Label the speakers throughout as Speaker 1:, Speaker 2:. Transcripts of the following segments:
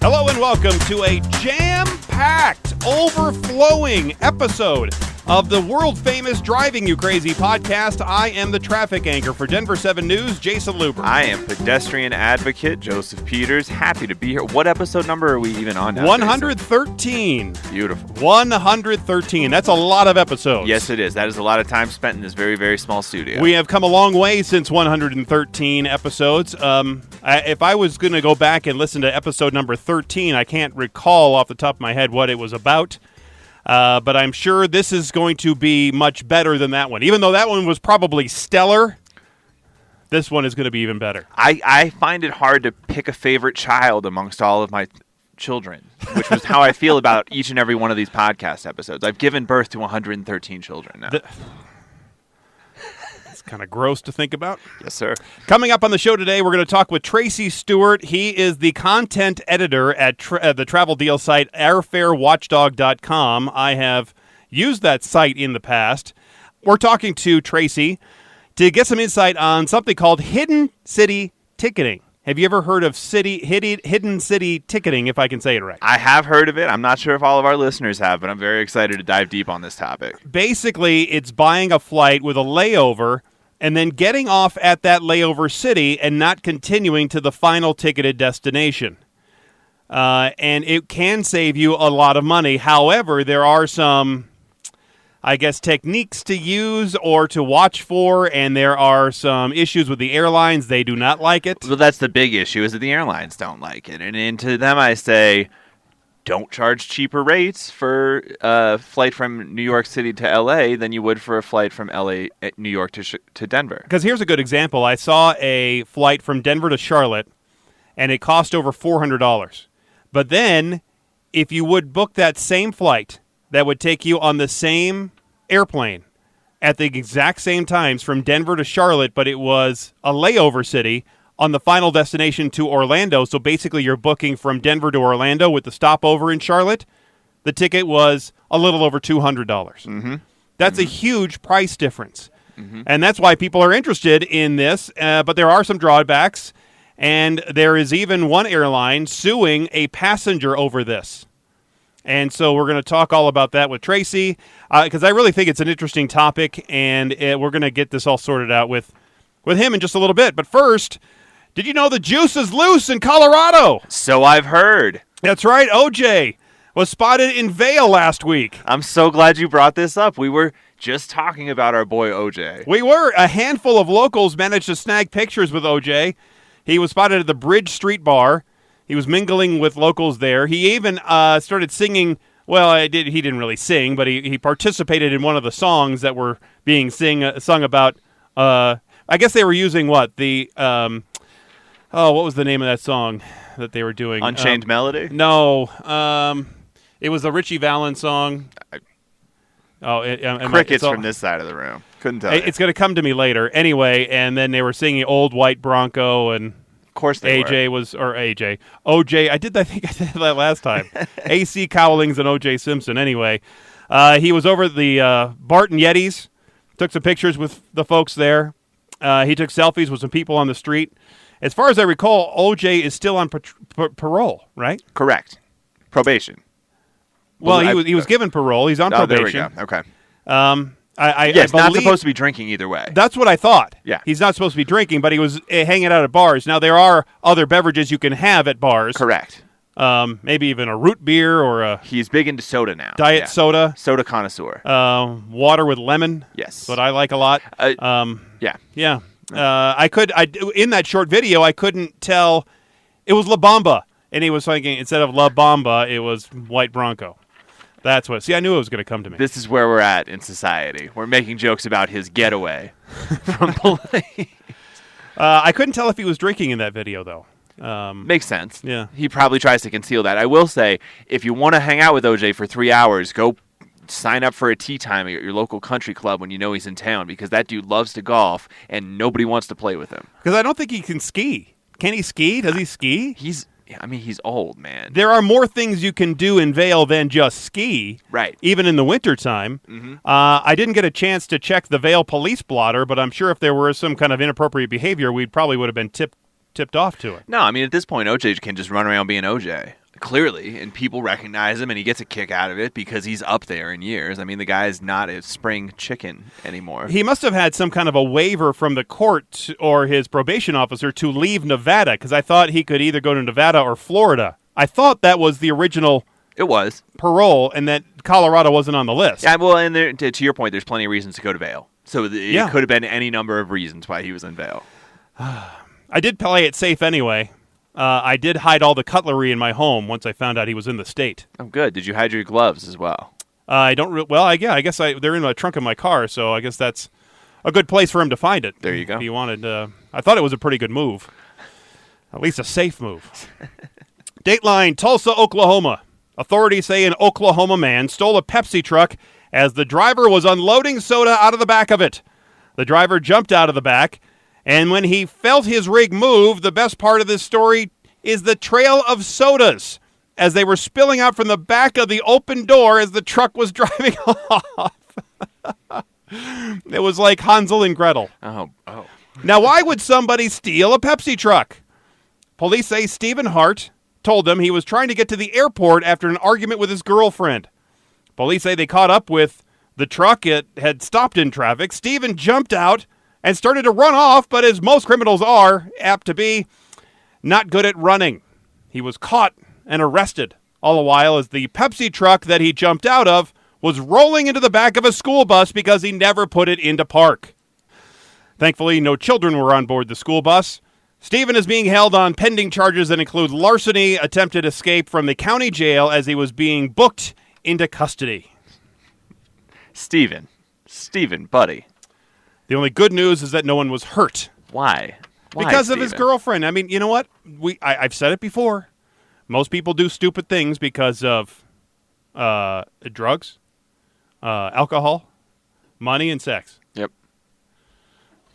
Speaker 1: Hello and welcome to a jam-packed, overflowing episode of the world-famous Driving You Crazy podcast. I am the traffic anchor for Denver 7 News, Jason Luber.
Speaker 2: I am pedestrian advocate, Joseph Peters. Happy to be here. What episode number are we even on now?
Speaker 1: 113.
Speaker 2: Jason? Beautiful.
Speaker 1: 113. That's a lot of episodes.
Speaker 2: Yes, it is. That is a lot of time spent in this very, very small studio.
Speaker 1: We have come a long way since 113 episodes. If I was going to go back and listen to episode number 13, I can't recall off the top of my head what it was about. But I'm sure this is going to be much better than that one. Even though that one was probably stellar, this one is going to be even better.
Speaker 2: I find it hard to pick a favorite child amongst all of my children, which was how I feel about each and every one of these podcast episodes. I've given birth to 113 children now.
Speaker 1: It's kind of gross to think about.
Speaker 2: Yes, sir.
Speaker 1: Coming up on the show today, we're going to talk with Tracy Stewart. He is the content editor at the travel deal site airfarewatchdog.com. I have used that site in the past. We're talking to Tracy to get some insight on something called hidden city ticketing. Have you ever heard of hidden city ticketing, if I can say it right?
Speaker 2: I have heard of it. I'm not sure if all of our listeners have, but I'm very excited to dive deep on this topic.
Speaker 1: Basically, it's buying a flight with a layover and then getting off at that layover city and not continuing to the final ticketed destination. And it can save you a lot of money. However, there are some, I guess, techniques to use or to watch for, and there are some issues with the airlines. They do not like it.
Speaker 2: Well, that's the big issue, is that the airlines don't like it. And to them I say, don't charge cheaper rates for a flight from New York City to L.A. than you would for a flight from New York to Denver.
Speaker 1: Because here's a good example. I saw a flight from Denver to Charlotte, and it cost over $400. But then, if you would book that same flight, that would take you on the same airplane at the exact same times from Denver to Charlotte, but it was a layover city on the final destination to Orlando. So basically you're booking from Denver to Orlando with the stopover in Charlotte. The ticket was a little over $200.
Speaker 2: Mm-hmm.
Speaker 1: That's a huge price difference. Mm-hmm. And that's why people are interested in this. But there are some drawbacks. And there is even one airline suing a passenger over this. And so we're going to talk all about that with Tracy, because I really think it's an interesting topic, and we're going to get this all sorted out with him in just a little bit. But first, did you know the juice is loose in Colorado?
Speaker 2: So I've heard.
Speaker 1: That's right. OJ was spotted in Vail last week.
Speaker 2: I'm so glad you brought this up. We were just talking about our boy OJ.
Speaker 1: We were. A handful of locals managed to snag pictures with OJ. He was spotted at the Bridge Street Bar. He was mingling with locals there. He even started singing. Well, he didn't really sing, but he participated in one of the songs that were being sung about. I guess they were using what? What was the name of that song that they were doing?
Speaker 2: Unchained Melody?
Speaker 1: No. It was the Richie Valens song.
Speaker 2: Crickets from this side of the room. Couldn't tell you.
Speaker 1: It's going to come to me later. Anyway, and then they were singing Old White Bronco, and
Speaker 2: of course they
Speaker 1: OJ. I think I did that last time. AC Cowlings and OJ Simpson. Anyway, he was over at the Barton Yetis, took some pictures with the folks there. He took selfies with some people on the street. As far as I recall, OJ is still on parole, right?
Speaker 2: Correct. Probation.
Speaker 1: Well, he was given parole. He's on probation.
Speaker 2: There we go. Okay.
Speaker 1: I
Speaker 2: not
Speaker 1: believe,
Speaker 2: supposed to be drinking either way.
Speaker 1: That's what I thought.
Speaker 2: Yeah.
Speaker 1: He's not supposed to be drinking, but he was hanging out at bars. Now, there are other beverages you can have at bars.
Speaker 2: Correct.
Speaker 1: Maybe even a root beer or a...
Speaker 2: He's big into soda now.
Speaker 1: Diet soda.
Speaker 2: Soda connoisseur.
Speaker 1: Water with lemon.
Speaker 2: Yes.
Speaker 1: That's what I like a lot.
Speaker 2: Yeah.
Speaker 1: Yeah. In that short video, I couldn't tell. It was La Bamba. And he was thinking, instead of La Bamba, it was White Bronco. That's what. See, I knew it was going to come to me.
Speaker 2: This is where we're at in society. We're making jokes about his getaway from police.
Speaker 1: I couldn't tell if he was drinking in that video, though.
Speaker 2: Makes sense.
Speaker 1: Yeah.
Speaker 2: He probably tries to conceal that. I will say, if you want to hang out with OJ for 3 hours, go sign up for a tea time at your local country club when you know he's in town, because that dude loves to golf and nobody wants to play with him.
Speaker 1: Because I don't think he can ski. Can he ski? Does he ski?
Speaker 2: He's old, man.
Speaker 1: There are more things you can do in Vail than just ski.
Speaker 2: Right.
Speaker 1: Even in the wintertime. Mm-hmm. I didn't get a chance to check the Vail police blotter, but I'm sure if there were some kind of inappropriate behavior, we probably would have been tipped off to it.
Speaker 2: No, I mean, at this point, OJ can just run around being OJ. Clearly, and people recognize him, and he gets a kick out of it because he's up there in years. I mean, the guy's not a spring chicken anymore.
Speaker 1: He must have had some kind of a waiver from the court or his probation officer to leave Nevada, because I thought he could either go to Nevada or Florida. I thought that was the original
Speaker 2: It was.
Speaker 1: parole, and that Colorado wasn't on the list.
Speaker 2: Yeah, well, and there, to your point, there's plenty of reasons to go to bail. So it could have been any number of reasons why he was on bail.
Speaker 1: I did play it safe anyway. I did hide all the cutlery in my home once I found out he was in the state.
Speaker 2: Oh, good. Did you hide your gloves as well?
Speaker 1: I don't. I guess they're in the trunk of my car, so I guess that's a good place for him to find it.
Speaker 2: There you go.
Speaker 1: If he wanted, I thought it was a pretty good move, at least a safe move. Dateline, Tulsa, Oklahoma. Authorities say an Oklahoma man stole a Pepsi truck as the driver was unloading soda out of the back of it. The driver jumped out of the back, and when he felt his rig move, the best part of this story is the trail of sodas as they were spilling out from the back of the open door as the truck was driving off. It was like Hansel and Gretel.
Speaker 2: Oh.
Speaker 1: Now, why would somebody steal a Pepsi truck? Police say Stephen Hart told them he was trying to get to the airport after an argument with his girlfriend. Police say they caught up with the truck. It had stopped in traffic. Stephen jumped out and started to run off, but as most criminals are apt to be, not good at running. He was caught and arrested, all the while as the Pepsi truck that he jumped out of was rolling into the back of a school bus because he never put it into park. Thankfully, no children were on board the school bus. Stephen is being held on pending charges that include larceny, attempted escape from the county jail as he was being booked into custody.
Speaker 2: Stephen, buddy.
Speaker 1: The only good news is that no one was hurt.
Speaker 2: Why?
Speaker 1: Because of his girlfriend. I mean, you know what? I've said it before. Most people do stupid things because of drugs, alcohol, money, and sex.
Speaker 2: Yep.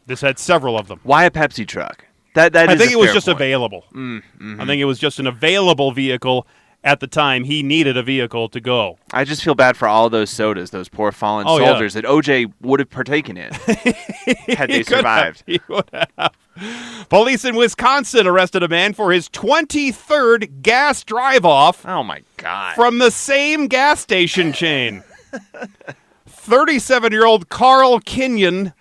Speaker 1: This had several of them.
Speaker 2: Why a Pepsi truck?
Speaker 1: I think it was just available. I think it was just an available vehicle at the time. He needed a vehicle to go.
Speaker 2: I just feel bad for all those sodas, those poor fallen soldiers that OJ would have partaken in had they survived.
Speaker 1: He would have. Police in Wisconsin arrested a man for his 23rd gas drive-off.
Speaker 2: Oh, my God.
Speaker 1: From the same gas station chain. 37-year-old Carl Kenyon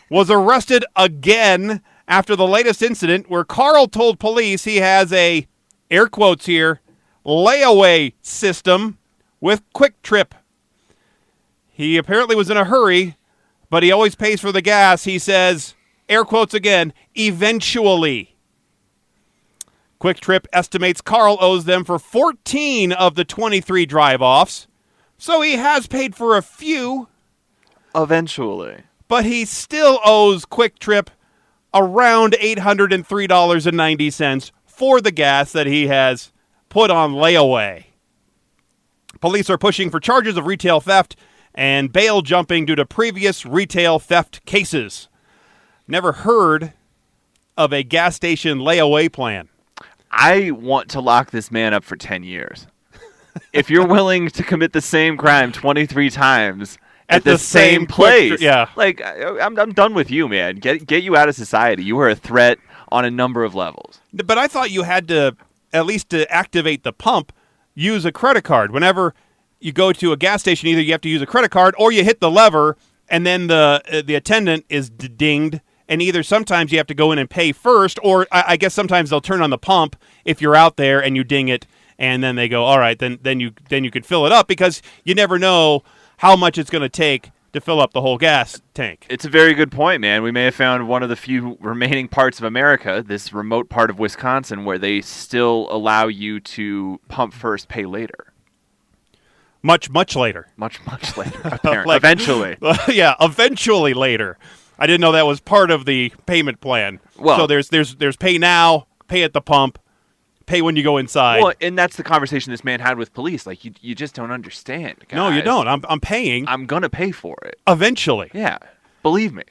Speaker 1: was arrested again after the latest incident where Carl told police he has a, air quotes here, layaway system with Quick Trip. He apparently was in a hurry, but he always pays for the gas. He says, air quotes again, eventually. Quick Trip estimates Carl owes them for 14 of the 23 drive-offs, so he has paid for a few.
Speaker 2: Eventually.
Speaker 1: But he still owes Quick Trip around $803.90 for the gas that he has put on layaway. Police are pushing for charges of retail theft and bail jumping due to previous retail theft cases. Never heard of a gas station layaway plan.
Speaker 2: I want to lock this man up for 10 years. If you're willing to commit the same crime 23 times at the same place, like I'm done with you, man. Get you out of society. You are a threat on a number of levels.
Speaker 1: But I thought you had to, at least to activate the pump, use a credit card. Whenever you go to a gas station, either you have to use a credit card or you hit the lever and then the attendant is dinged. And either sometimes you have to go in and pay first, or I guess sometimes they'll turn on the pump if you're out there and you ding it, and then they go, all right, then you can fill it up, because you never know how much it's going to take to fill up the whole gas tank.
Speaker 2: It's a very good point, man. We may have found one of the few remaining parts of America, this remote part of Wisconsin, where they still allow you to pump first, pay later.
Speaker 1: Much later.
Speaker 2: Much later, apparently. Eventually.
Speaker 1: Yeah, eventually later. I didn't know that was part of the payment plan. Well, so there's pay now, pay at the pump, pay when you go inside.
Speaker 2: Well, and that's the conversation this man had with police. Like, you just don't understand, guys.
Speaker 1: No, you don't. I'm paying.
Speaker 2: I'm going to pay for it.
Speaker 1: Eventually.
Speaker 2: Yeah. Believe me.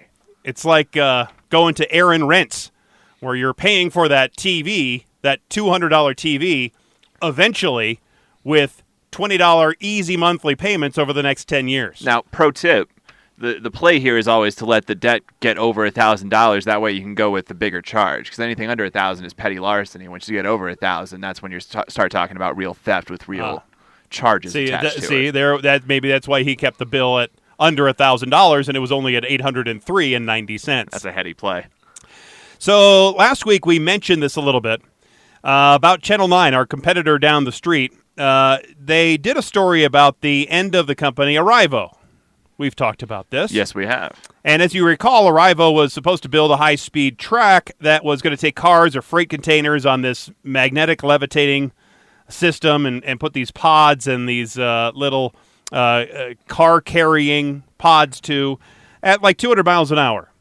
Speaker 1: It's like going to Aaron Rents, where you're paying for that TV, that $200 TV, eventually with $20 easy monthly payments over the next 10 years.
Speaker 2: Now, pro tip, the play here is always to let the debt get over $1,000. That way you can go with the bigger charge, because anything under 1,000 is petty larceny. Once you get over 1,000, that's when you start talking about real theft with real charges attached to it.
Speaker 1: Maybe that's why he kept the bill at under $1,000, and it was only at $803.90.
Speaker 2: That's a heady play.
Speaker 1: So last week we mentioned this a little bit about Channel 9, our competitor down the street. They did a story about the end of the company Arrivo. We've talked about this.
Speaker 2: Yes, we have.
Speaker 1: And as you recall, Arrivo was supposed to build a high-speed track that was going to take cars or freight containers on this magnetic levitating system and put these pods and these little car-carrying pods to at like 200 miles an hour.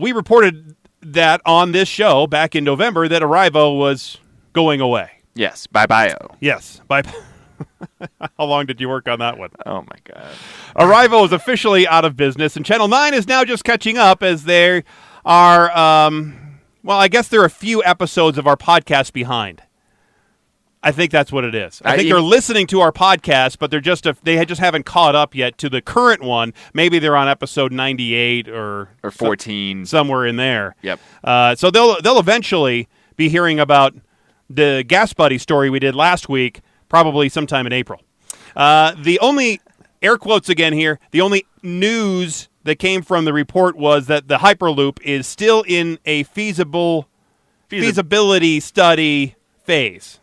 Speaker 1: We reported that on this show back in November that Arrivo was going away.
Speaker 2: Yes, bye-bye-o.
Speaker 1: Yes, bye-bye. How long did you work on that one?
Speaker 2: Oh, my God.
Speaker 1: Arrivo is officially out of business, and Channel 9 is now just catching up as they are, I guess they're a few episodes of our podcast behind. I think that's what it is. I think they're listening to our podcast, but they just haven't caught up yet to the current one. Maybe they're on episode 98 or
Speaker 2: 14.
Speaker 1: Somewhere in there.
Speaker 2: Yep.
Speaker 1: So they'll eventually be hearing about the Gas Buddy story we did last week, probably sometime in April. The only, air quotes again here, the only news that came from the report was that the Hyperloop is still in a feasibility study phase.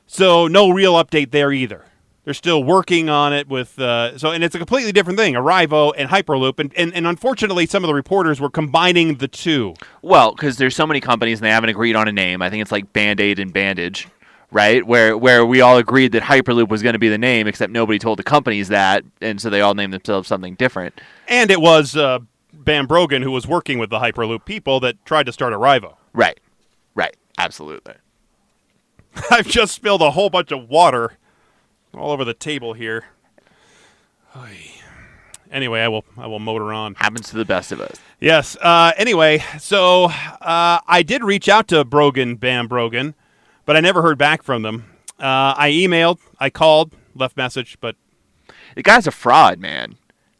Speaker 1: So no real update there either. They're still working on it with, and it's a completely different thing, Arrivo and Hyperloop, and unfortunately some of the reporters were combining the two.
Speaker 2: Well, because there's so many companies and they haven't agreed on a name. I think it's like Band-Aid and Bandage, right? Where we all agreed that Hyperloop was going to be the name, except nobody told the companies that, and so they all named themselves something different.
Speaker 1: And it was Bam Brogan, who was working with the Hyperloop people, that tried to start Arrivo.
Speaker 2: Right, absolutely.
Speaker 1: I've just spilled a whole bunch of water all over the table here. Anyway, I will motor on.
Speaker 2: Happens to the best of us.
Speaker 1: Yes. Anyway, so I did reach out to Bam Brogan, but I never heard back from them. I emailed, I called, left message, but
Speaker 2: the guy's a fraud, man.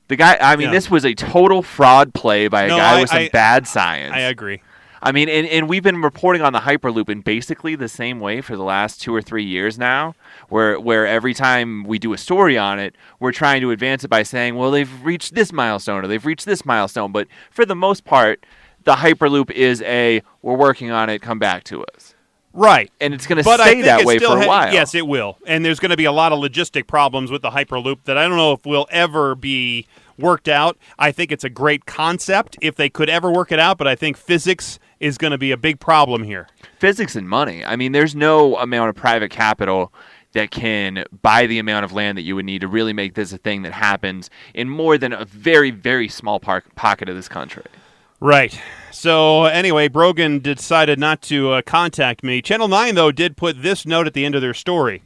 Speaker 2: The guy. This was a total fraud play by a guy with some bad science.
Speaker 1: I agree.
Speaker 2: And we've been reporting on the Hyperloop in basically the same way for the last 2 or 3 years now, where every time we do a story on it, we're trying to advance it by saying, well, they've reached this milestone or they've reached this milestone. But for the most part, the Hyperloop is we're working on it, come back to us.
Speaker 1: Right.
Speaker 2: And it's going to stay that way for a while.
Speaker 1: Yes, it will. And there's going to be a lot of logistic problems with the Hyperloop that I don't know if will ever be worked out. I think it's a great concept if they could ever work it out, but I think physics is going to be a big problem here.
Speaker 2: Physics and money. There's no amount of private capital that can buy the amount of land that you would need to really make this a thing that happens in more than a very, very small pocket of this country.
Speaker 1: Right. So anyway, Brogan decided not to contact me. Channel 9, though, did put this note at the end of their story.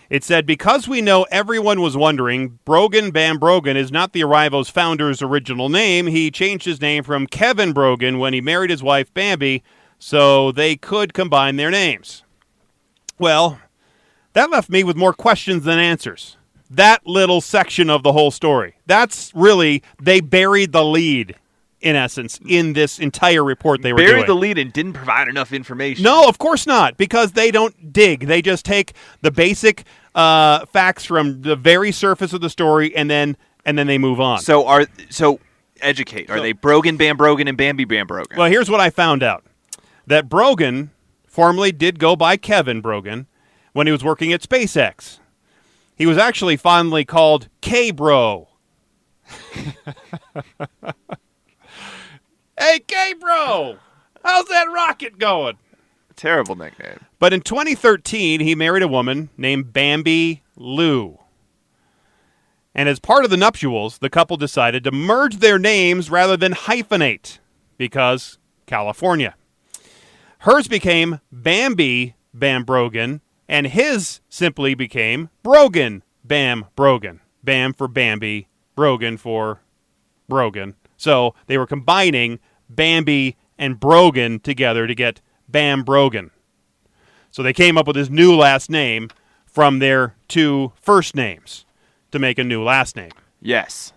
Speaker 1: It said, because we know everyone was wondering, Bam Brogan is not the Arrivo's founder's original name. He changed his name from Kevin Brogan when he married his wife, Bambi, so they could combine their names. Well, that left me with more questions than answers. That little section of the whole story. That's really, they buried the lead, in essence, in this entire report they were doing.
Speaker 2: Buried the lead and didn't provide enough information.
Speaker 1: No, of course not, because they don't dig. They just take the basic facts from the very surface of the story, and then they move on.
Speaker 2: So educate. Are they Bam Brogan, and Bambi Bam Brogan?
Speaker 1: Well, here's what I found out. That Brogan formerly did go by Kevin Brogan when he was working at SpaceX. He was actually fondly called K-Bro. Hey, K-Bro! How's that rocket going?
Speaker 2: Terrible nickname.
Speaker 1: But in 2013, he married a woman named Bambi Lou. And as part of the nuptials, the couple decided to merge their names rather than hyphenate, because California. Hers became Bambi Bam Brogan, and his simply became Brogan Bam Brogan. Bam for Bambi, Brogan for Brogan. So they were combining Bambi and Brogan together to get Bam Brogan. So they came up with his new last name from their two first names to make a new last name.
Speaker 2: Yes.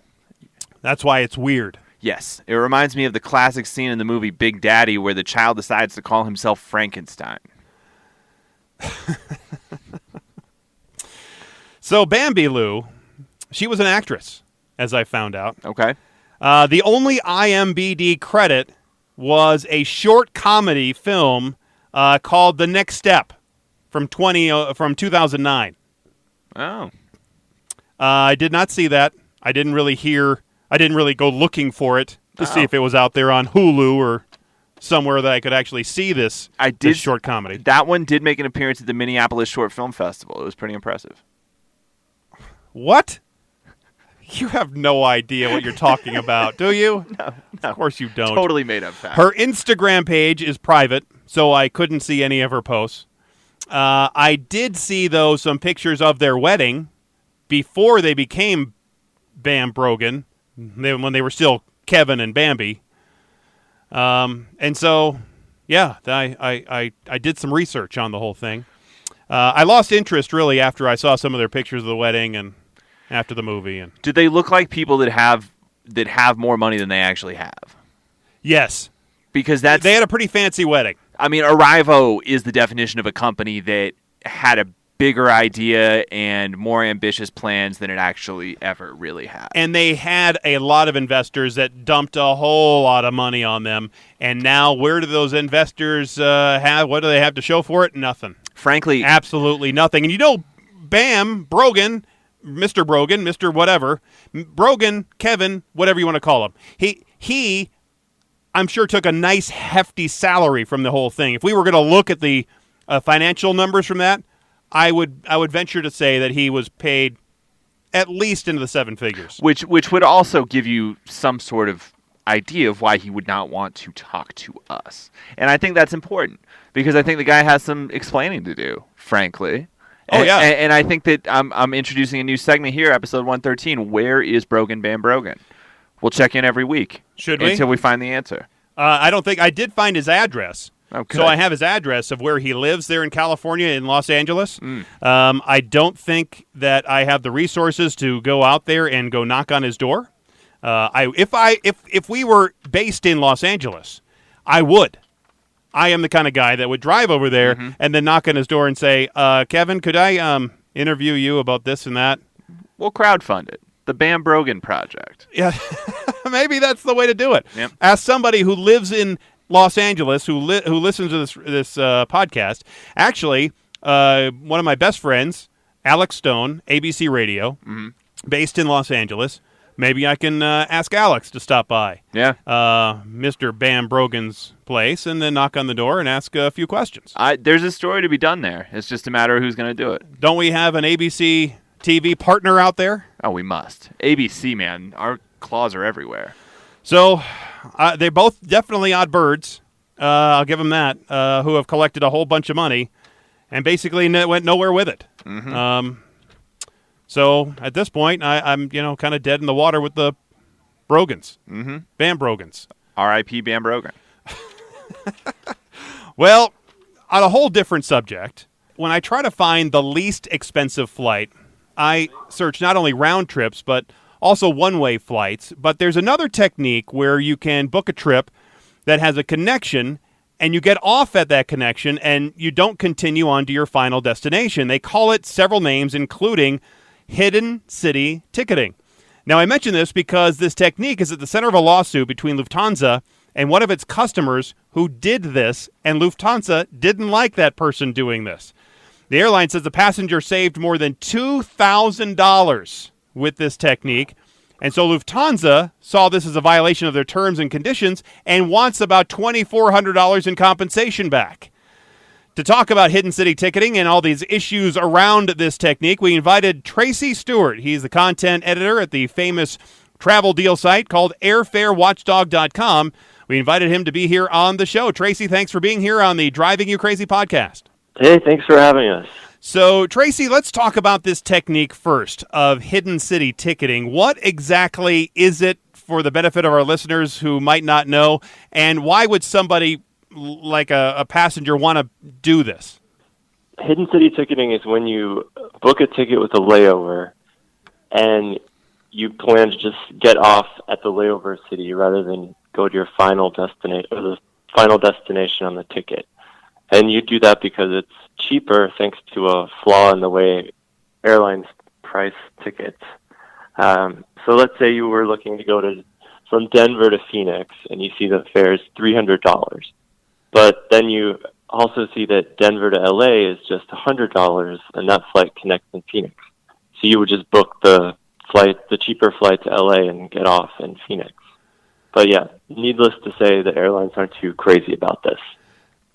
Speaker 1: That's why it's weird.
Speaker 2: Yes. It reminds me of the classic scene in the movie Big Daddy where the child decides to call himself Frankenstein.
Speaker 1: So Bambi Lou, she was an actress, as I found out.
Speaker 2: Okay.
Speaker 1: The only IMDb credit was a short comedy film called The Next Step from 2009.
Speaker 2: Oh.
Speaker 1: I did not see that. I didn't really go looking for it to see if it was out there on Hulu or somewhere that I could actually see this short comedy.
Speaker 2: That one did make an appearance at the Minneapolis Short Film Festival. It was pretty impressive.
Speaker 1: What? You have no idea what you're talking about, do you?
Speaker 2: No.
Speaker 1: Of course you don't.
Speaker 2: Totally made up fact.
Speaker 1: Her Instagram page is private, so I couldn't see any of her posts. I did see, though, some pictures of their wedding before they became Bam Brogan, when they were still Kevin and Bambi. And so, yeah, I did some research on the whole thing. I lost interest, really, after I saw some of their pictures of the wedding and after the movie. And
Speaker 2: do they look like people that have more money than they actually have?
Speaker 1: Yes.
Speaker 2: Because
Speaker 1: they had a pretty fancy wedding.
Speaker 2: I mean, Arrivo is the definition of a company that had a bigger idea and more ambitious plans than it actually ever really had.
Speaker 1: And they had a lot of investors that dumped a whole lot of money on them. And now where do those investors what do they have to show for it? Nothing.
Speaker 2: Frankly.
Speaker 1: Absolutely nothing. And Bam Brogan, Mr. Brogan, Mr. whatever, Brogan, Kevin, whatever you want to call him, he I'm sure took a nice hefty salary from the whole thing. If we were going to look at the financial numbers from that, I would venture to say that he was paid at least into the seven figures.
Speaker 2: Which would also give you some sort of idea of why he would not want to talk to us. And I think that's important because I think the guy has some explaining to do, frankly. And I think that I'm introducing a new segment here, episode 113. Where is Brogan Bam Brogan? We'll check in every week.
Speaker 1: Should we?
Speaker 2: Until we find the answer.
Speaker 1: I don't think I did find his address.
Speaker 2: Okay.
Speaker 1: So I have his address of where he lives there in California, in Los Angeles. I don't think that I have the resources to go out there and go knock on his door. If we were based in Los Angeles, I would. I am the kind of guy that would drive over there and then knock on his door and say, Kevin, could I interview you about this and that?
Speaker 2: We'll crowdfund it. The Bam Brogan Project.
Speaker 1: Yeah, maybe that's the way to do it.
Speaker 2: Yep.
Speaker 1: As somebody who lives in Los Angeles, who listens to this podcast, actually, one of my best friends, Alex Stone, ABC Radio, based in Los Angeles. Maybe I can ask Alex to stop by.
Speaker 2: Yeah.
Speaker 1: Mr. Bam Brogan's place, and then knock on the door and ask a few questions.
Speaker 2: There's a story to be done there. It's just a matter of who's going to do it.
Speaker 1: Don't we have an ABC TV partner out there?
Speaker 2: Oh, we must. ABC, man. Our claws are everywhere.
Speaker 1: So they're both definitely odd birds. I'll give them that. Who have collected a whole bunch of money and basically went nowhere with it. So at this point, I'm kind of dead in the water with the Brogans, Bam Brogans.
Speaker 2: R.I.P. Bam Brogan.
Speaker 1: Well, on a whole different subject, when I try to find the least expensive flight, I search not only round trips but also one-way flights. But there's another technique where you can book a trip that has a connection and you get off at that connection and you don't continue on to your final destination. They call it several names, including hidden city ticketing. Now, I mention this because this technique is at the center of a lawsuit between Lufthansa and one of its customers who did this, and Lufthansa didn't like that person doing this. The airline says the passenger saved more than $2,000 with this technique, and so Lufthansa saw this as a violation of their terms and conditions and wants about $2,400 in compensation back. To talk about hidden city ticketing and all these issues around this technique, we invited Tracy Stewart. He's the content editor at the famous travel deal site called airfarewatchdog.com. We invited him to be here on the show. Tracy, thanks for being here on the Driving You Crazy podcast.
Speaker 3: Hey, thanks for having us.
Speaker 1: So, Tracy, let's talk about this technique first of hidden city ticketing. What exactly is it for the benefit of our listeners who might not know, and why would somebody like a passenger want to do this?
Speaker 3: Hidden city ticketing is when you book a ticket with a layover, and you plan to just get off at the layover city rather than go to your final destination or the final destination on the ticket. And you do that because it's cheaper thanks to a flaw in the way airlines price tickets. So let's say you were looking to go from Denver to Phoenix, and you see the fare is $300. But then you also see that Denver to LA is just $100, and that flight connects in Phoenix. So you would just book the cheaper flight to LA and get off in Phoenix. But yeah, needless to say, the airlines aren't too crazy about this.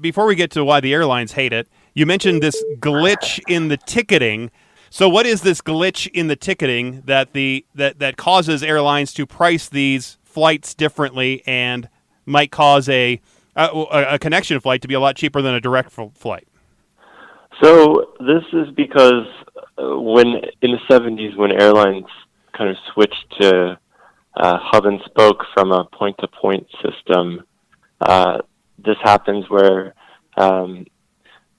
Speaker 1: Before we get to why the airlines hate it, you mentioned this glitch in the ticketing. So what is this glitch in the ticketing that causes airlines to price these flights differently and might cause a connection flight to be a lot cheaper than a direct flight?
Speaker 3: So this is because when in the 70s, when airlines kind of switched to hub and spoke from a point-to-point system, this happens where a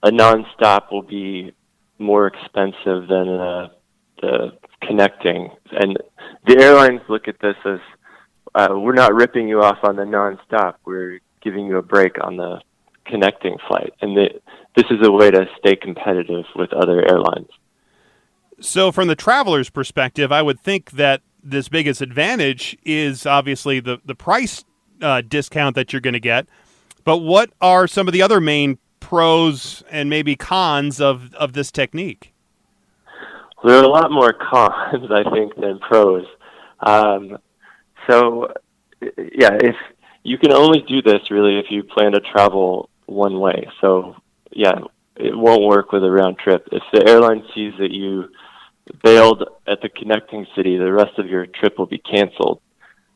Speaker 3: nonstop will be more expensive than the connecting. And the airlines look at this as, we're not ripping you off on the nonstop, we're giving you a break on the connecting flight. And this is a way to stay competitive with other airlines.
Speaker 1: So from the traveler's perspective, I would think that this biggest advantage is obviously the price discount that you're going to get. But what are some of the other main pros and maybe cons of this technique?
Speaker 3: Well, there are a lot more cons, I think, than pros. So, yeah, if you can only do this really if you plan to travel one way. So, yeah, it won't work with a round trip. If the airline sees that you bailed at the connecting city, the rest of your trip will be canceled.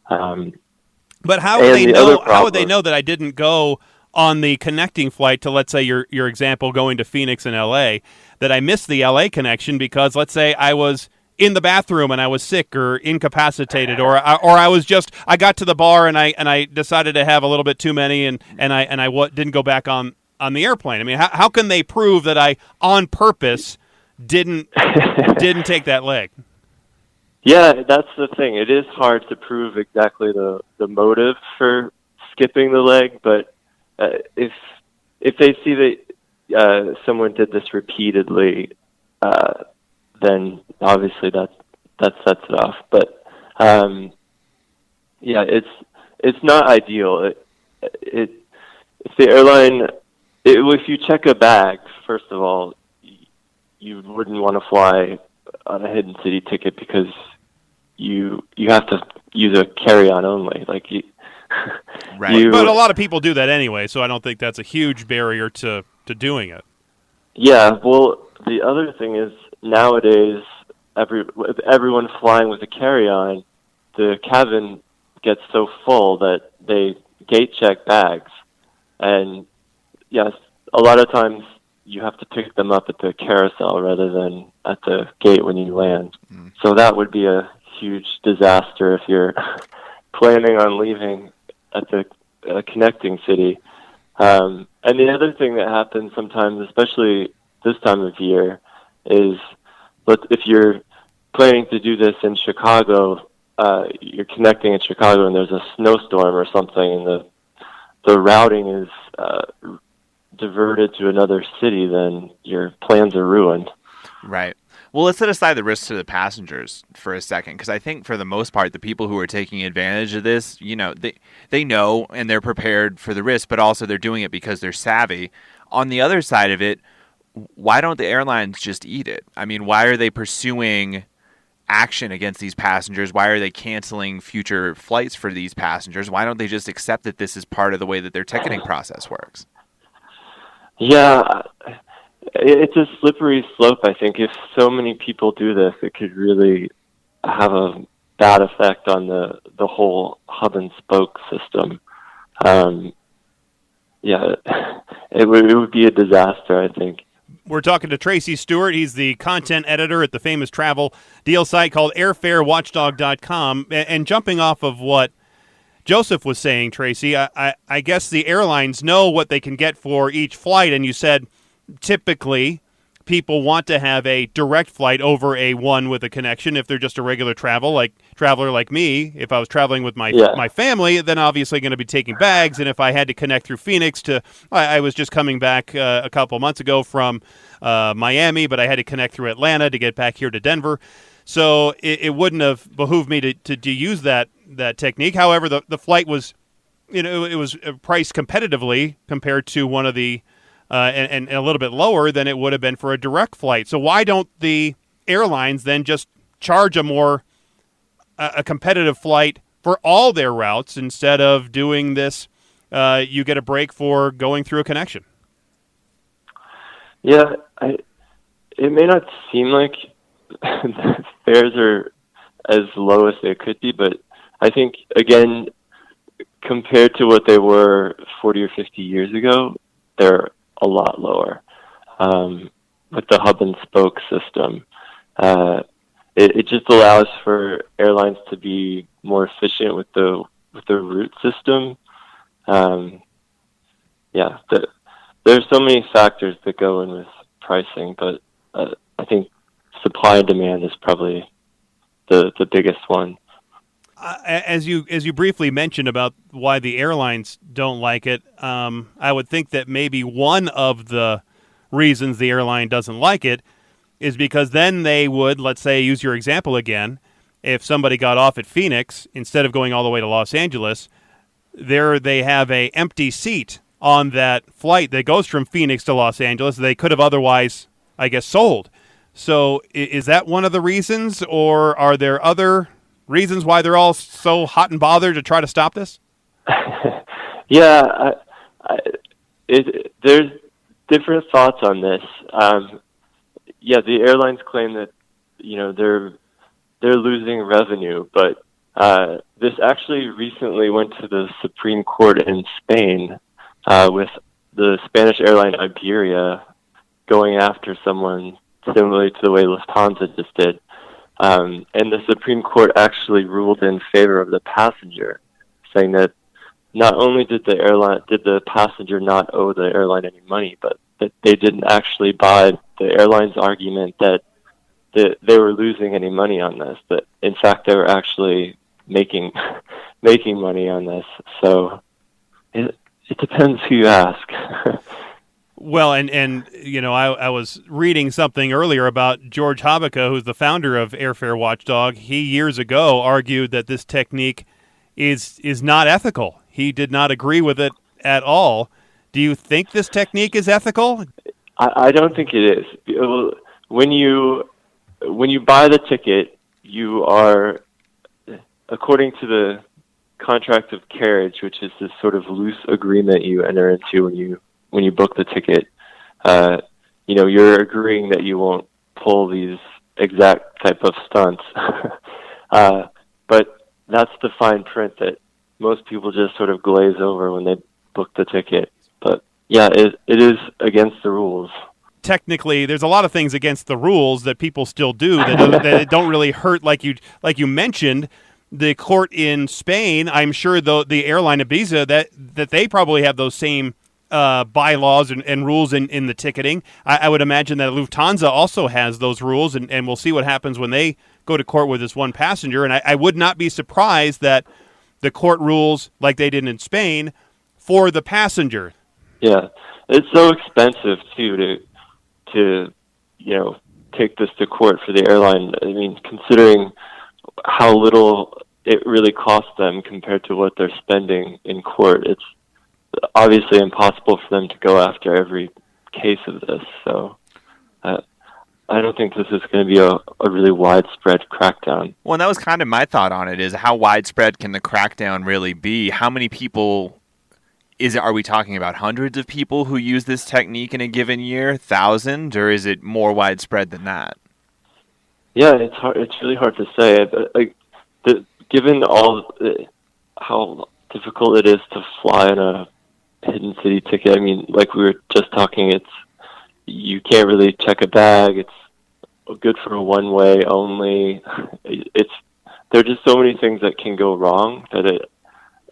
Speaker 1: But how would they know? How would they know that I didn't go on the connecting flight to, let's say, your example, going to Phoenix and LA, that I missed the LA connection because, let's say, I was in the bathroom and I was sick or incapacitated, or I got to the bar and I decided to have a little bit too many and I didn't go back on the airplane. I mean, how can they prove that I on purpose didn't take that leg?
Speaker 3: Yeah, that's the thing. It is hard to prove exactly the motive for skipping the leg, but if they see that someone did this repeatedly, then obviously that sets it off. But yeah, it's not ideal. If the airline, if you check a bag, first of all, you wouldn't want to fly on a hidden city ticket because you have to use a carry-on only.
Speaker 1: Right. But a lot of people do that anyway, so I don't think that's a huge barrier to doing it.
Speaker 3: Yeah, well, the other thing is nowadays, everyone flying with a carry-on, the cabin gets so full that they gate check bags. And yes, a lot of times you have to pick them up at the carousel rather than at the gate when you land. Mm. So that would be a huge disaster if you're planning on leaving at the connecting city. And the other thing that happens sometimes, especially this time of year, is if you're planning to do this in Chicago, you're connecting in Chicago and there's a snowstorm or something, and the routing is diverted to another city, then your plans are ruined.
Speaker 2: Right. Well, let's set aside the risks to the passengers for a second, because I think for the most part, the people who are taking advantage of this, they know and they're prepared for the risk, but also they're doing it because they're savvy. On the other side of it, why don't the airlines just eat it? I mean, why are they pursuing action against these passengers? Why are they canceling future flights for these passengers? Why don't they just accept that this is part of the way that their ticketing process works?
Speaker 3: Yeah, it's a slippery slope, I think. If so many people do this, it could really have a bad effect on the whole hub and spoke system. Yeah, it would be a disaster, I think.
Speaker 1: We're talking to Tracy Stewart. He's the content editor at the famous travel deal site called airfarewatchdog.com. And jumping off of what Joseph was saying, Tracy, I guess the airlines know what they can get for each flight. And you said typically people want to have a direct flight over a one with a connection if they're just a regular traveler like me. If I was traveling with my family, then obviously going to be taking bags. And if I had to connect through Phoenix I was just coming back a couple months ago from Miami, but I had to connect through Atlanta to get back here to Denver. So it wouldn't have behooved me to use that technique. However, the flight was, it was priced competitively compared to one of the and a little bit lower than it would have been for a direct flight. So why don't the airlines then just charge a competitive flight for all their routes instead of doing this? You get a break for going through a connection.
Speaker 3: Yeah, it may not seem like fares are as low as they could be, but I think, again, compared to what they were 40 or 50 years ago, they're a lot lower. With the hub and spoke system, it just allows for airlines to be more efficient with the route system. There's so many factors that go in with pricing, but I think supply and demand is probably the biggest one.
Speaker 1: As you briefly mentioned about why the airlines don't like it, I would think that maybe one of the reasons the airline doesn't like it is because then they would, let's say, use your example again, if somebody got off at Phoenix, instead of going all the way to Los Angeles, there they have a empty seat on that flight that goes from Phoenix to Los Angeles they could have otherwise, I guess, sold. So is that one of the reasons, or are there other reasons why they're all so hot and bothered to try to stop this?
Speaker 3: Yeah, there's different thoughts on this. The airlines claim that they're losing revenue, but this actually recently went to the Supreme Court in Spain with the Spanish airline Iberia going after someone similarly to the way Lufthansa just did. And the Supreme Court actually ruled in favor of the passenger, saying that not only did the passenger not owe the airline any money, but that they didn't actually buy the airline's argument that they were losing any money on this. That in fact they were actually making money on this. So it depends who you ask.
Speaker 1: Well, and I was reading something earlier about George Habakkuk, who's the founder of Airfare Watchdog. He years ago argued that this technique is not ethical. He did not agree with it at all. Do you think this technique is ethical?
Speaker 3: I don't think it is. When you buy the ticket, you are, according to the contract of carriage, which is this sort of loose agreement you enter into when you book the ticket, you're agreeing that you won't pull these exact type of stunts. But that's the fine print that most people just sort of glaze over when they book the ticket. But yeah, it is against the rules.
Speaker 1: Technically, there's a lot of things against the rules that people still do that don't really hurt, like you mentioned. The court in Spain, I'm sure the airline Ibiza, that they probably have those same bylaws and rules in the ticketing. I would imagine that Lufthansa also has those rules, and we'll see what happens when they go to court with this one passenger. And I would not be surprised that the court rules like they did in Spain for the passenger. Yeah,
Speaker 3: it's so expensive too to take this to court for the airline. I mean, considering how little it really costs them compared to what they're spending in court, it's obviously impossible for them to go after every case of this. So I don't think this is going to be a really widespread crackdown.
Speaker 2: Well, and that was kind of my thought on it, is how widespread can the crackdown really be? How many people are we talking about? Hundreds of people who use this technique in a given year? Thousands? Or is it more widespread than that?
Speaker 3: Yeah, it's hard. It's really hard to say. But, given how difficult it is to fly on a hidden city ticket, I mean, like we were just talking, you can't really check a bag. It's good for a one-way only. There are just so many things that can go wrong that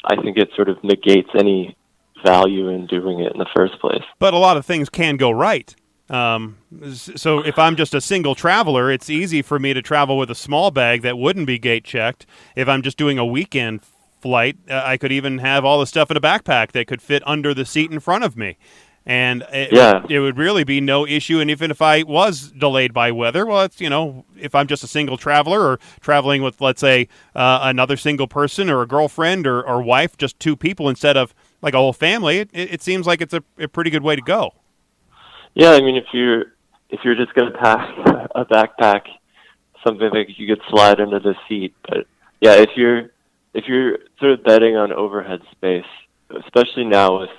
Speaker 3: I think it sort of negates any value in doing it in the first place.
Speaker 1: But a lot of things can go right. So if I'm just a single traveler, it's easy for me to travel with a small bag that wouldn't be gate checked. If I'm just doing a weekend flight, I could even have all the stuff in a backpack that could fit under the seat in front of me. And it would really be no issue. And even if I was delayed by weather, well, it's, if I'm just a single traveler or traveling with, let's say, another single person or a girlfriend or wife, just two people instead of like a whole family, it seems like it's a pretty good way to go.
Speaker 3: Yeah, I mean, if you're just going to pack a backpack, something that you could slide under the seat. But yeah, if you're sort of betting on overhead space, especially now with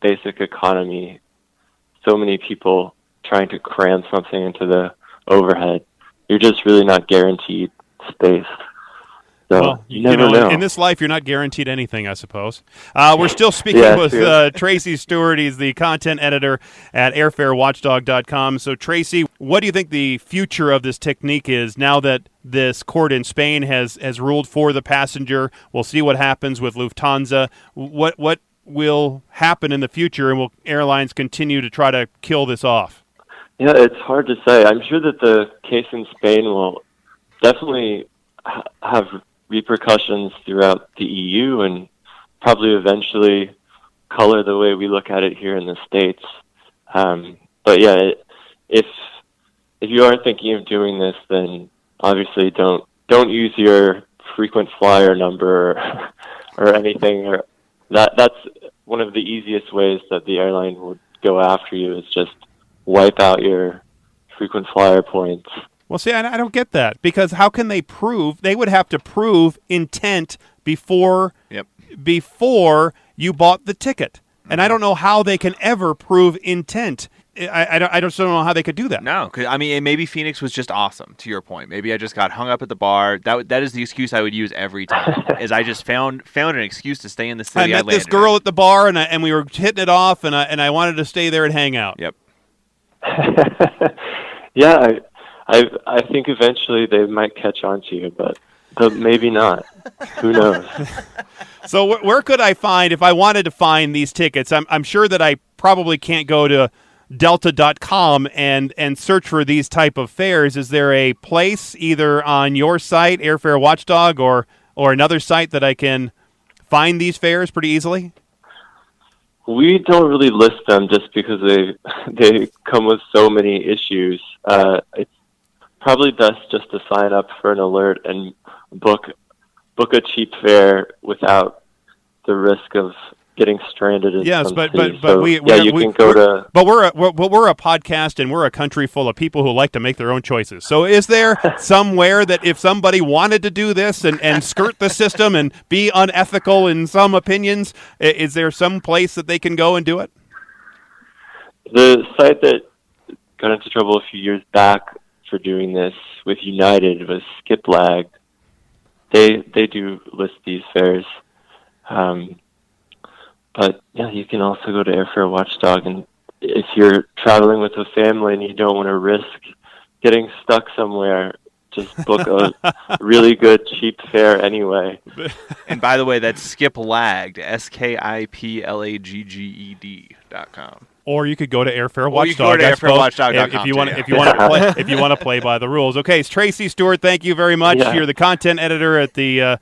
Speaker 3: basic economy, so many people trying to cram something into the overhead, you're just really not guaranteed space. So
Speaker 1: well,
Speaker 3: you never know.
Speaker 1: In this life, you're not guaranteed anything, I suppose. We're still speaking with Tracy Stewart. He's the content editor at airfarewatchdog.com. So, Tracy, what do you think the future of this technique is now that this court in Spain has ruled for the passenger? We'll see what happens with Lufthansa. What will happen in the future, and will airlines continue to try to kill this off?
Speaker 3: Yeah, it's hard to say. I'm sure that the case in Spain will definitely have repercussions throughout the EU and probably eventually color the way we look at it here in the States. But yeah, if you are thinking of doing this, then obviously don't use your frequent flyer number or anything. Or that's one of the easiest ways that the airline would go after you, is just wipe out your frequent flyer points.
Speaker 1: Well, see, I don't get that, because how can they prove? They would have to prove intent before you bought the ticket. And I don't know how they can ever prove intent. I just don't know how they could do that.
Speaker 2: No, because maybe Phoenix was just awesome, to your point. Maybe I just got hung up at the bar. That is the excuse I would use every time, is I just found an excuse to stay in the city.
Speaker 1: I met this girl at the bar, and we were hitting it off, and I wanted to stay there and hang out.
Speaker 2: Yep.
Speaker 3: Yeah, I think eventually they might catch on to you, but maybe not. Who knows?
Speaker 1: So where could I find, if I wanted to find these tickets? I'm sure that I probably can't go to delta.com and search for these type of fares. Is there a place either on your site, Airfare Watchdog, or another site that I can find these fares pretty easily?
Speaker 3: We don't really list them just because they come with so many issues. It's probably best just to sign up for an alert and book a cheap fare without the risk of getting stranded in some city. But we're
Speaker 1: a podcast, and we're a country full of people who like to make their own choices. So is there somewhere that if somebody wanted to do this and skirt the system and be unethical in some opinions, is there some place that they can go and do it?
Speaker 3: The site that got into trouble a few years back for doing this with United was Skiplag. They do list these fares. But yeah, you can also go to Airfare Watchdog, and if you're traveling with a family and you don't want to risk getting stuck somewhere, just book a really good cheap fare anyway.
Speaker 2: And by the way, that's Skiplagged, SKIPLAGGED.com.
Speaker 1: Or you could go to Airfare Watchdog.
Speaker 2: airfarewatchdog.com
Speaker 1: if you want to play by the rules. Okay, it's Tracy Stewart. Thank you very much.
Speaker 3: Yeah.
Speaker 1: You're the content editor at the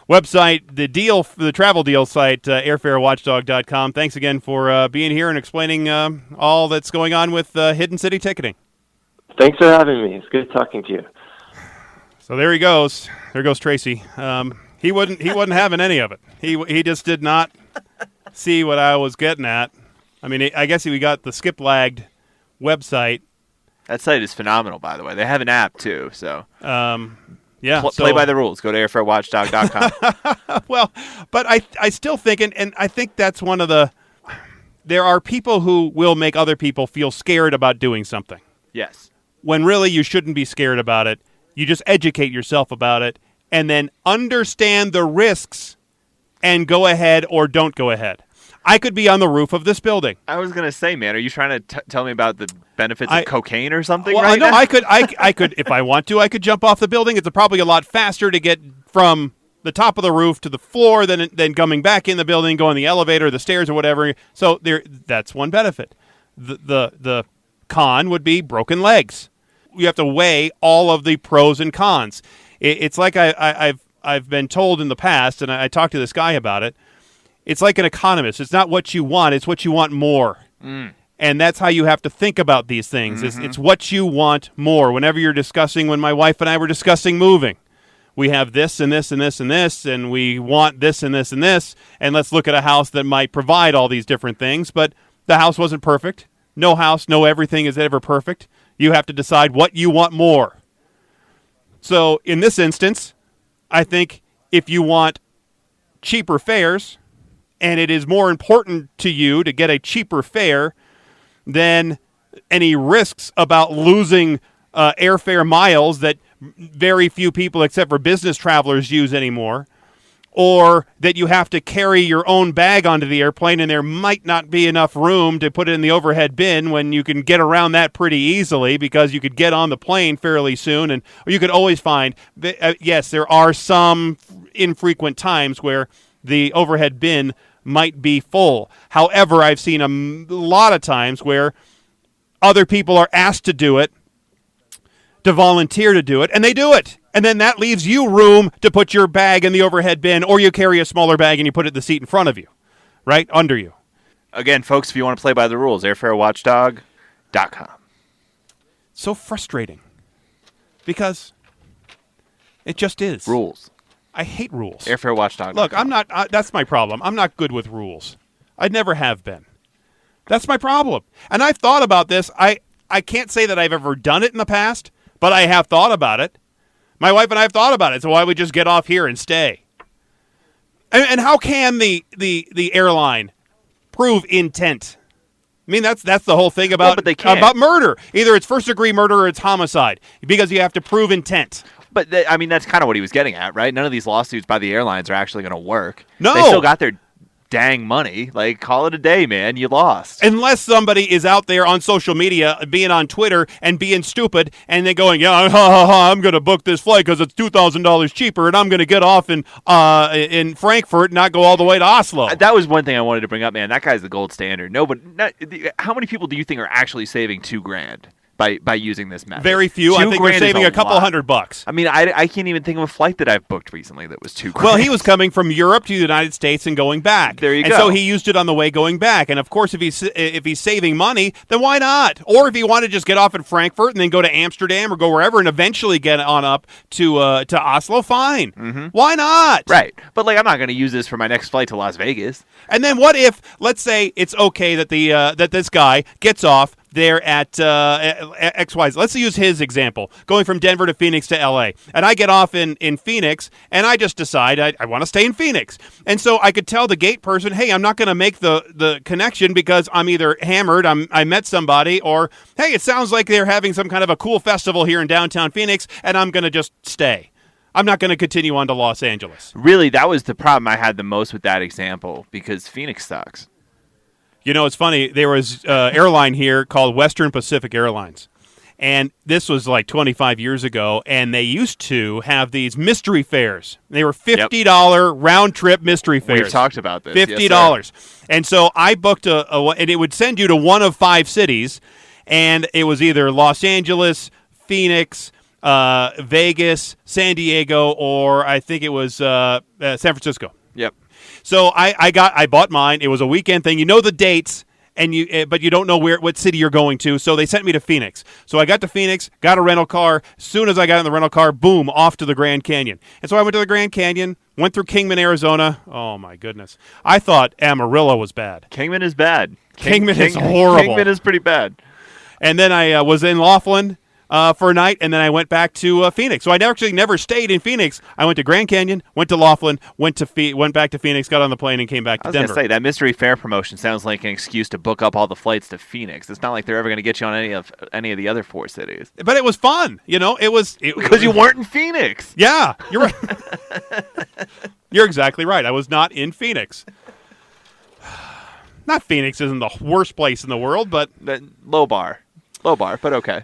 Speaker 1: website, the travel deal site, airfarewatchdog.com. Thanks again for being here and explaining all that's going on with Hidden City ticketing.
Speaker 3: Thanks for having me. It's good talking to you.
Speaker 1: So there he goes. There goes Tracy. He wasn't having any of it. He just did not see what I was getting at. I mean, I guess we got the Skiplagged website.
Speaker 2: That site is phenomenal, by the way. They have an app too, so
Speaker 1: yeah.
Speaker 2: Play by the rules. Go to airfarewatchdog.com.
Speaker 1: Well, but I still think, and I think that's one of there are people who will make other people feel scared about doing something.
Speaker 2: Yes.
Speaker 1: When really you shouldn't be scared about it. You just educate yourself about it and then understand the risks and go ahead or don't go ahead. I could be on the roof of this building.
Speaker 2: I was going to say, man, are you trying to tell me about the benefits of cocaine or something
Speaker 1: now? I could, if I want to, I could jump off the building. It's probably a lot faster to get from the top of the roof to the floor than coming back in the building, going the elevator, the stairs, or whatever. So that's one benefit. The con would be broken legs. You have to weigh all of the pros and cons. It's like I've been told in the past, and I talked to this guy about it. It's like an economist. It's not what you want; it's what you want more. And that's how you have to think about these things. It's what you want more. Whenever you're discussing, when my wife and I were discussing moving, we have this and this and this and this, and we want this and this and this, and let's look at a house that might provide all these different things. But the house wasn't perfect. No house, no everything is ever perfect. You have to decide what you want more. So in this instance, I think if you want cheaper fares, and it is more important to you to get a cheaper fare than any risks about losing airfare miles that very few people except for business travelers use anymore, or that you have to carry your own bag onto the airplane and there might not be enough room to put it in the overhead bin when you can get around that pretty easily because you could get on the plane fairly soon, and or you could always find, yes, there are some infrequent times where the overhead bin might be full. However, I've seen a lot of times where other people are asked to do it, to volunteer to do it, and they do it. And then that leaves you room to put your bag in the overhead bin, or you carry a smaller bag and you put it in the seat in front of you, right under you.
Speaker 2: Again, folks, if you want to play by the rules, airfarewatchdog.com.
Speaker 1: So frustrating because it just is.
Speaker 2: Rules.
Speaker 1: I hate rules.
Speaker 2: Airfarewatchdog.com.
Speaker 1: Look, I'm not, that's my problem. I'm not good with rules. I never have been. That's my problem. And I've thought about this. I can't say that I've ever done it in the past, but I have thought about it. My wife and I have thought about it, so why don't we just get off here and stay? And how can the airline prove intent? I mean, that's the whole thing about,
Speaker 2: but they can't.
Speaker 1: About murder. Either it's first-degree murder or it's homicide, because you have to prove intent.
Speaker 2: But, that's kind of what he was getting at, right? None of these lawsuits by the airlines are actually going to work.
Speaker 1: No.
Speaker 2: They still got their dang money. Like, call it a day, man. You lost.
Speaker 1: Unless somebody is out there on social media, being on Twitter and being stupid, and then going, yeah, I'm going to book this flight because it's $2,000 cheaper, and I'm going to get off in Frankfurt and not go all the way to Oslo.
Speaker 2: That was one thing I wanted to bring up, man. That guy's the gold standard. How many people do you think are actually saving $2,000 by using this method?
Speaker 1: Very few. I think they're saving a couple $100.
Speaker 2: I mean, I can't even think of a flight that I've booked recently that was $2,000.
Speaker 1: Well, he was coming from Europe to the United States and going back.
Speaker 2: There you go.
Speaker 1: And so he used it on the way going back. And of course, if he's saving money, then why not? Or if he wanted to just get off in Frankfurt and then go to Amsterdam or go wherever and eventually get on up to Oslo, fine. Mm-hmm. Why not?
Speaker 2: Right. But I'm not going to use this for my next flight to Las Vegas.
Speaker 1: And then what if, let's say it's okay that that this guy gets off there at XYZ. Let's use his example, going from Denver to Phoenix to L.A. And I get off in Phoenix, and I just decide I want to stay in Phoenix. And so I could tell the gate person, hey, I'm not going to make the connection because I'm either hammered, I met somebody, or, hey, it sounds like they're having some kind of a cool festival here in downtown Phoenix, and I'm going to just stay. I'm not going to continue on to Los Angeles.
Speaker 2: Really, that was the problem I had the most with that example, because Phoenix sucks.
Speaker 1: You know, it's funny. There was an airline here called Western Pacific Airlines. And this was like 25 years ago. And they used to have these mystery fares. They were $50 round-trip mystery fares.
Speaker 2: We've talked about this.
Speaker 1: $50.
Speaker 2: Yes,
Speaker 1: and so I booked and it would send you to one of 5 cities. And it was either Los Angeles, Phoenix, Vegas, San Diego, or I think it was San Francisco.
Speaker 2: Yep.
Speaker 1: So I bought mine. It was a weekend thing. You know the dates, but you don't know what city you're going to. So they sent me to Phoenix. So I got to Phoenix, got a rental car. As soon as I got in the rental car, boom, off to the Grand Canyon. And so I went to the Grand Canyon, went through Kingman, Arizona. Oh my goodness! I thought Amarillo was bad.
Speaker 2: Kingman is bad.
Speaker 1: Kingman is horrible.
Speaker 2: Kingman is pretty bad. And
Speaker 1: then I was in Laughlin for a night, and then I went back to Phoenix. So I actually never stayed in Phoenix. I went to Grand Canyon, went to Laughlin, went back to Phoenix, got on the plane, and came back to Denver.
Speaker 2: I was going to say, that mystery fare promotion sounds like an excuse to book up all the flights to Phoenix. It's not like they're ever going to get you on any of the other 4 cities.
Speaker 1: But it was fun, you know.
Speaker 2: Because you weren't in Phoenix.
Speaker 1: Yeah, you're right. You're exactly right. I was not in Phoenix. Not Phoenix isn't the worst place in the world, but
Speaker 2: low bar, but okay.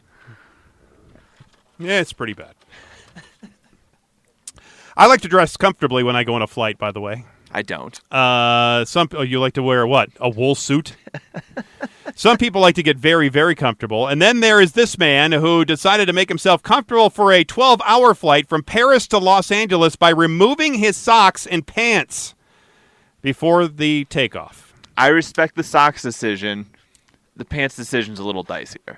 Speaker 1: Yeah, it's pretty bad. I like to dress comfortably when I go on a flight, by the way.
Speaker 2: I don't.
Speaker 1: You like to wear what? A wool suit? Some people like to get very, very comfortable. And then there is this man who decided to make himself comfortable for a 12-hour flight from Paris to Los Angeles by removing his socks and pants before the takeoff.
Speaker 2: I respect the socks decision. The pants decision's a little dicier.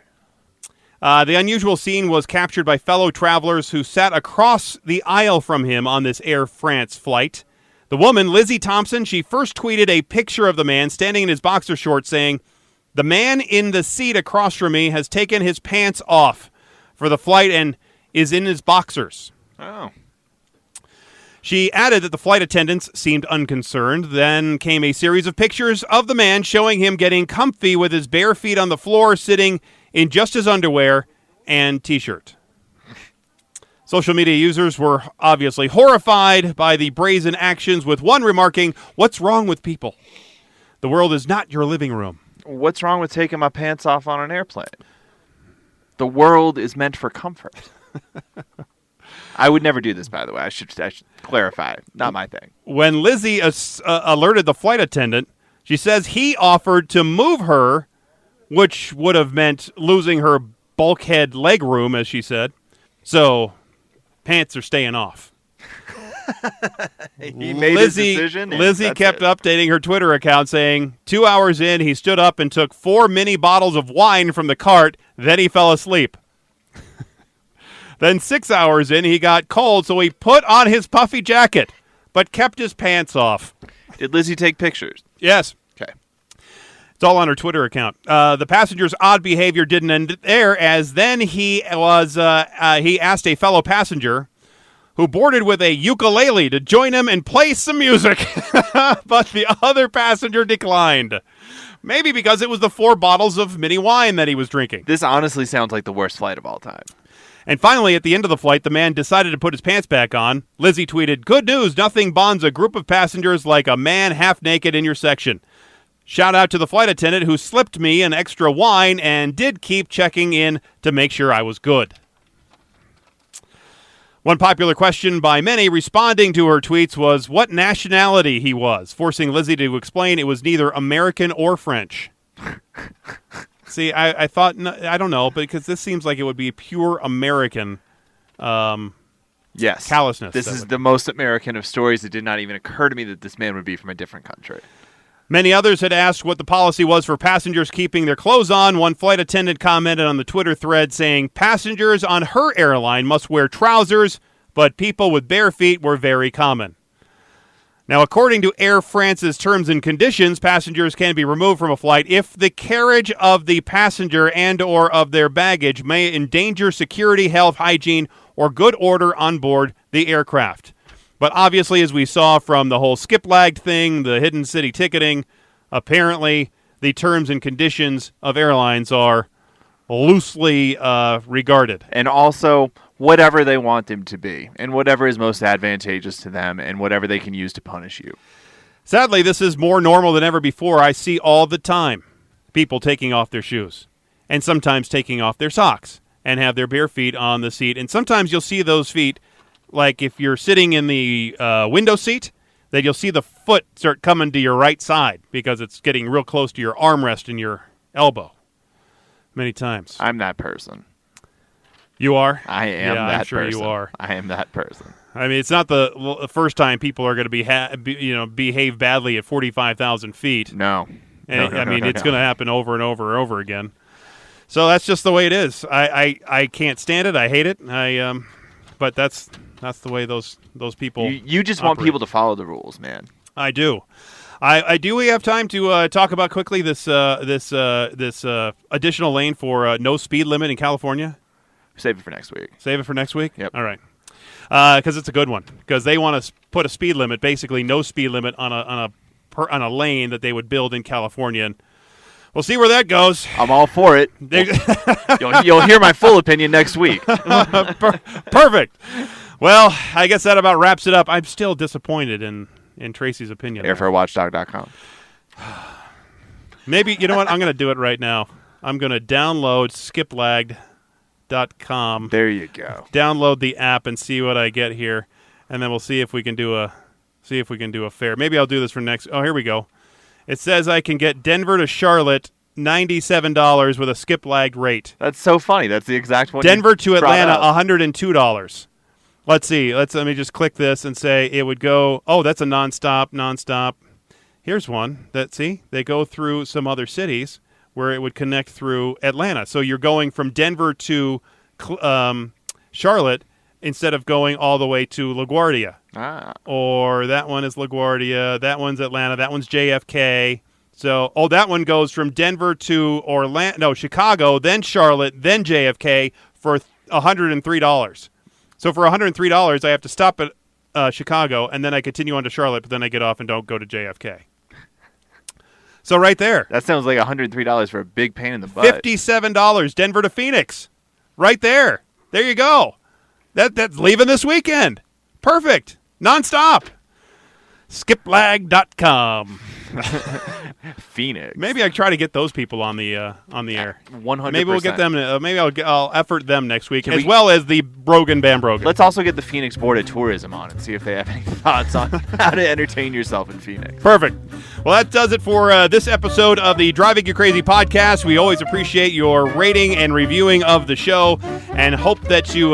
Speaker 1: The unusual scene was captured by fellow travelers who sat across the aisle from him on this Air France flight. The woman, Lizzie Thompson, she first tweeted a picture of the man standing in his boxer shorts saying, "The man in the seat across from me has taken his pants off for the flight and is in his boxers."
Speaker 2: Oh.
Speaker 1: She added that the flight attendants seemed unconcerned. Then came a series of pictures of the man showing him getting comfy with his bare feet on the floor, sitting in just his underwear and T-shirt. Social media users were obviously horrified by the brazen actions, with one remarking, "What's wrong with people? The world is not your living room."
Speaker 2: What's wrong with taking my pants off on an airplane? The world is meant for comfort. I would never do this, by the way. I should clarify. Not my thing.
Speaker 1: When Lizzie alerted the flight attendant, she says he offered to move her, which would have meant losing her bulkhead leg room, as she said. So, pants are staying off.
Speaker 2: He made his decision.
Speaker 1: Lizzie kept updating her Twitter account saying, 2 hours in, he stood up and took 4 mini bottles of wine from the cart. Then he fell asleep. Then 6 hours in, he got cold, so he put on his puffy jacket, but kept his pants off.
Speaker 2: Did Lizzie take pictures?
Speaker 1: Yes.
Speaker 2: Okay.
Speaker 1: It's all on her Twitter account. The passenger's odd behavior didn't end there, as then he asked a fellow passenger who boarded with a ukulele to join him and play some music, but the other passenger declined. Maybe because it was the 4 bottles of mini wine that he was drinking.
Speaker 2: This honestly sounds like the worst flight of all time.
Speaker 1: And finally, at the end of the flight, the man decided to put his pants back on. Lizzie tweeted, "Good news, nothing bonds a group of passengers like a man half naked in your section. Shout out to the flight attendant who slipped me an extra wine and did keep checking in to make sure I was good." One popular question by many responding to her tweets was what nationality he was, forcing Lizzie to explain it was neither American or French. See, I thought, I don't know, because this seems like it would be pure American
Speaker 2: yes.
Speaker 1: callousness.
Speaker 2: This is the most American of stories. It did not even occur to me that this man would be from a different country.
Speaker 1: Many others had asked what the policy was for passengers keeping their clothes on. One flight attendant commented on the Twitter thread saying, "Passengers on her airline must wear trousers, but people with bare feet were very common." Now, according to Air France's terms and conditions, passengers can be removed from a flight if the carriage of the passenger and or of their baggage may endanger security, health, hygiene, or good order on board the aircraft. But obviously, as we saw from the whole skip-lagged thing, the hidden city ticketing, apparently the terms and conditions of airlines are loosely regarded.
Speaker 2: And also, whatever they want them to be, and whatever is most advantageous to them, and whatever they can use to punish you.
Speaker 1: Sadly, this is more normal than ever before. I see all the time people taking off their shoes, and sometimes taking off their socks, and have their bare feet on the seat. And sometimes you'll see those feet, like if you're sitting in the window seat, that you'll see the foot start coming to your right side because it's getting real close to your armrest and your elbow. Many times.
Speaker 2: I'm that person.
Speaker 1: You are?
Speaker 2: I am that person.
Speaker 1: I'm sure you are.
Speaker 2: I am that person.
Speaker 1: I mean, it's not the first time people are going to behave badly at 45,000 feet.
Speaker 2: No.
Speaker 1: It's going to happen over and over and over again. So that's just the way it is. I can't stand it. I hate it. But that's the way those people.
Speaker 2: You just
Speaker 1: operate.
Speaker 2: want people to follow the rules, man.
Speaker 1: I do. I do. We have time to talk about quickly this additional lane for no speed limit in California.
Speaker 2: Save it for next week.
Speaker 1: Save it for next week?
Speaker 2: Yep.
Speaker 1: All right. Because it's a good one. Because they want to put a speed limit, basically no speed limit on a lane that they would build in California. And we'll see where that goes.
Speaker 2: I'm all for it. You'll hear my full opinion next week.
Speaker 1: Perfect. Well, I guess that about wraps it up. I'm still disappointed in Tracy's opinion.
Speaker 2: Airfarewatchdog.com.
Speaker 1: Maybe, you know what? I'm going to do it right now. I'm going to download skiplagged.com.
Speaker 2: There you go.
Speaker 1: Download the app and see what I get here, and then we'll see if we can do a fare. Maybe I'll do this for next. Oh, here we go. It says I can get Denver to Charlotte $97 with a skip-lagged rate.
Speaker 2: That's so funny. That's the exact one.
Speaker 1: Denver to
Speaker 2: brought
Speaker 1: Atlanta,
Speaker 2: up.
Speaker 1: $102. Let's see. Let me just click this and say it would go. Oh, that's a nonstop. Here's one that, see, they go through some other cities where it would connect through Atlanta. So you're going from Denver to Charlotte instead of going all the way to LaGuardia. Or that one is LaGuardia, that one's Atlanta, that one's JFK. So, that one goes from Denver to Chicago, then Charlotte, then JFK for $103. So for $103, I have to stop at Chicago, and then I continue on to Charlotte, but then I get off and don't go to JFK. So right there.
Speaker 2: That sounds like $103 for a big pain in the butt.
Speaker 1: $57, Denver to Phoenix. Right there. There you go. That's leaving this weekend. Perfect. Nonstop. Skiplag.com.
Speaker 2: Phoenix.
Speaker 1: Maybe I try to get those people on the air.
Speaker 2: 100%.
Speaker 1: Maybe we'll get them. Maybe I'll effort them next week, well as the Brogan Bam Brogan.
Speaker 2: Let's also get the Phoenix Board of Tourism on and see if they have any thoughts on how to entertain yourself in Phoenix.
Speaker 1: Perfect. Well, that does it for this episode of the Driving You Crazy podcast. We always appreciate your rating and reviewing of the show, and hope that you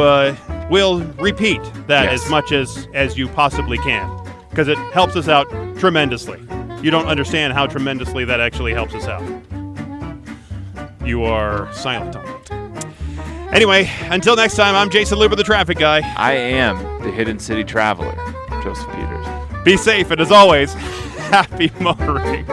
Speaker 1: will repeat that as much as you possibly can, because it helps us out tremendously. You don't understand how tremendously that actually helps us out. You are silent on it. Anyway, until next time, I'm Jason Luber, the traffic guy.
Speaker 2: I am the Hidden City Traveler, Joseph Peters.
Speaker 1: Be safe, and as always, happy motoring.